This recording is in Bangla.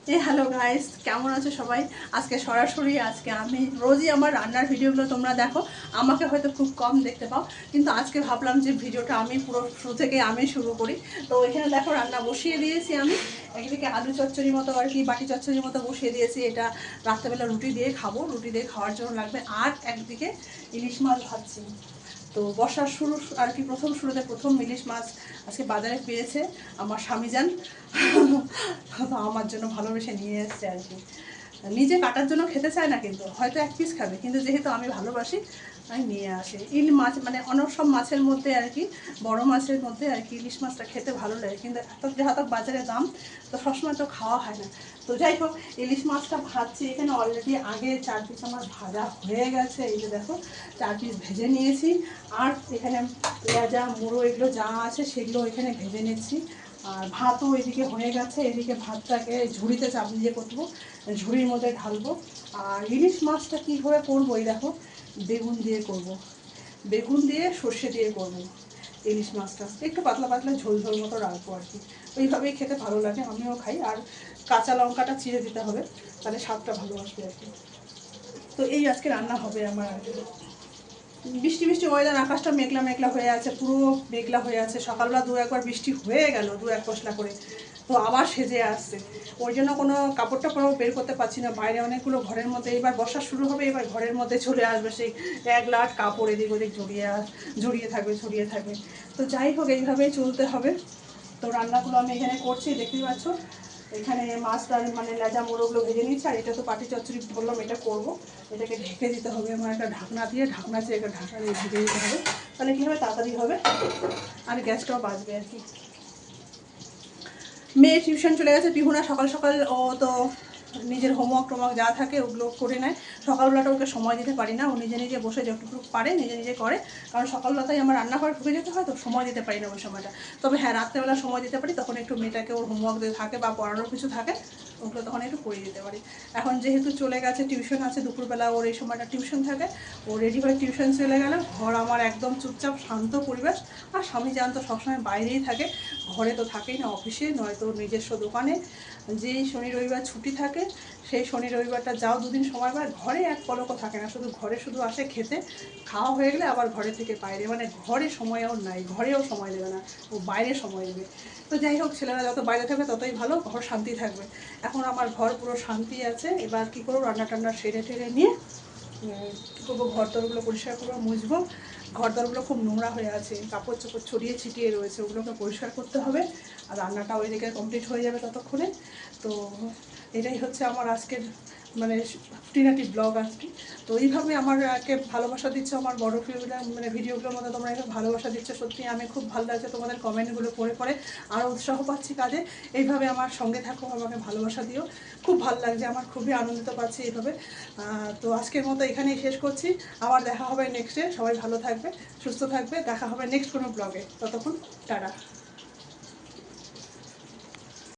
হ্যালো গাইস, কেমন আছো সবাই? আজকে সরাসরি আমি রোজই আমার রান্নার ভিডিওগুলো তোমরা দেখো, আমাকে হয়তো খুব কম দেখতে পাও, কিন্তু আজকে ভাবলাম যে ভিডিওটা আমি পুরো শুরু থেকে আমি শুরু করি। তো এখানে দেখো রান্না বসিয়ে দিয়েছি আমি। একদিকে আলু চচ্চড়ি মতো আর কি, বাটি চচ্চড়ির মতো বসিয়ে দিয়েছি। এটা রাত্রেবেলা রুটি দিয়ে খাবো, রুটি দিয়ে খাওয়ার জন্য লাগবে। আর একদিকে ইলিশ মাছ ভাজছি। তো বর্ষার শুরু আর কি, প্রথম ইলিশ মাছ আজকে বাজারে পেয়েছে আমার স্বামীজান। তো আমার জন্য ভালোবেসে নিয়ে এসছে আর কি। নিজে কাটার জন্য খেতে চায় না, কিন্তু হয়তো এক পিস খাবে, কিন্তু যেহেতু আমি ভালোবাসি আমি নিয়ে আসি। ইল মাছ মানে অন্য সব মাছের মধ্যে আর কি, বড় মাছের মধ্যে আর কি ইলিশ মাছটা খেতে ভালো লাগে, কিন্তু এত যেহেতু বাজারে দাম, তো সবসময় তো খাওয়া হয় না। তো যাই হোক, ইলিশ মাছটা ভাজছি। এখানে অলরেডি আগে 4 পিস আমার ভাজা হয়ে গেছে, এই যে দেখো 4 পিস ভেজে নিয়েছি। আর এখানে পেঁয়াজা মুড়ো এগুলো যা আছে সেগুলো এখানে ভেজে নিচ্ছি। আর ভাতও এদিকে হয়ে গেছে। এদিকে ভাতটাকে ঝুড়িতে চাপ দিয়ে করবো, ঝুড়ির মধ্যে ঢালবো। আর ইলিশ মাছটা কীভাবে করবো, এই দেখো বেগুন দিয়ে করব, বেগুন দিয়ে সর্ষে দিয়ে করব। ইলিশ মাছটা একটু পাতলা পাতলা ঝোল ঝোল মতো রাখবো আর কি। ওইভাবেই খেতে ভালো লাগে, আমিও খাই। আর কাঁচা লঙ্কাটা চিড়ে দিতে হবে, তাহলে স্বাদটা ভালো আসবে আর কি। তো এই আজকে রান্না হবে আমার আর কি। বৃষ্টি বৃষ্টি ওয়েদার, আকাশটা মেঘলা মেঘলা হয়ে আছে, পুরো মেঘলা হয়ে আছে। সকালবেলা দু একবার বৃষ্টি হয়ে গেল, দু এক পশলা করে, তো আবার সেজে আসছে। ওই জন্য কোনো কাপড়টা পুরো বের করতে পারছি না। বাইরে অনেকগুলো ঘরের মধ্যে, এবার বর্ষা শুরু হবে, এবার ঘরের মধ্যে চলে আসবে সেই এক লাট কাপড়, এদিক ওদিক জড়িয়ে থাকবে, ছড়িয়ে থাকবে। তো যাই হোক, এইভাবেই চলতে হবে। তো রান্নাগুলো আমি এখানে করছি, দেখতেই পাচ্ছ। এখানে মাছটা মানে লেজা মোড়োগুলো ভেজে নিচ্ছি। আর এটা তো পাটি চচ্চড়ি বললাম, এটা করবো। এটাকে ঢেকে দিতে হবে আমার একটা ঢাকনা দিয়ে, ঢাকনা দিয়ে একটা ঢাকনা দিয়ে ঢেকে দিতে হবে। তাহলে কী হবে, তাড়াতাড়ি হবে আর গ্যাসটাও বাঁচবে আর কি। মেয়ে টিউশন চলে গেছে, পিহুনা সকাল সকাল। ও তো নিজের হোমওয়ার্ক টোমওয়ার্ক যা থাকে ওগুলো করে নেয়। সকালবেলাটা ওকে সময় দিতে পারি না, ও নিজে নিজে বসে যতটুকু পারে নিজে নিজে করে। কারণ সকালবেলাতেই আমার রান্নাঘরে ঢুকে যেতে হয়, তো সময় দিতে পারি না ওই সময়টা। তবে হ্যাঁ, রাত্রেবেলা সময় দিতে পারি, তখন একটু মেয়েটাকে ওর হোমওয়ার্ক দিয়ে থাকে বা পড়ানোর কিছু থাকে, ওগুলো তখন একটু করিয়ে দিতে পারি। এখন যেহেতু চলে গেছে, টিউশন আছে দুপুরবেলা, ওর এই সময়টা টিউশন থাকে। ও রেডি হয়ে টিউশন চলে গেল। ঘর আমার একদম চুপচাপ শান্ত পরিবেশ। আর স্বামী যান তো সবসময় বাইরেই থাকে, ঘরে তো থাকেই না, অফিসে নয়তো নিজস্ব দোকানে। যেই শনি রবিবার ছুটি থাকে, সেই শনি রবিবারটা যাও দুদিন সময় পায়, ঘরে এক পলকও থাকে না, শুধু আসে খেতে, খাওয়া হয়ে গেলে আবার ঘরে থেকে বাইরে, মানে ঘরে সময় ওর নাই, ঘরেও সময় দেবে না, ও বাইরে সময় দেবে। তো যাই হোক, ছেলেরা যত বাইরে থাকবে ততই ভালো, ঘর শান্তি থাকবে। এখন আমার ঘর পুরো শান্তি আছে। এবার কী করবো, রান্না টান্না সেরে টেরে নিয়ে কী করবো, ঘরদরগুলো পরিষ্কার করবো, মুছবো। ঘরদরগুলো খুব নোংরা হয়ে আছে, কাপড় চোপড় ছড়িয়ে ছিটিয়ে রয়েছে, ওগুলোকে পরিষ্কার করতে হবে। আর রান্নাটা ওইদিকে কমপ্লিট হয়ে যাবে ততক্ষণে। তো এটাই হচ্ছে আমার আজকের মানে খুঁটিনাটি ব্লগ আর কি। তো এইভাবে আমাকে ভালোবাসা দিচ্ছ, আমার বড় মানে ভিডিওগুলোর মধ্যে তোমরা এভাবে ভালোবাসা দিচ্ছ, সত্যি আমি খুব ভালো লাগছে তোমাদের কমেন্টগুলো পড়ে পড়ে। আরও উৎসাহ পাচ্ছি কাজে। এইভাবে আমার সঙ্গে থাকো, আমাকে ভালোবাসা দিও, খুব ভালো লাগছে আমার, খুবই আনন্দিত পাচ্ছি এইভাবে। তো আজকের মতো এখানেই শেষ করছি। আবার দেখা হবে নেক্সটে। সবাই ভালো থাকবে, সুস্থ থাকবে, দেখা হবে নেক্সট কোনো ব্লগে। ততক্ষণ টাটা।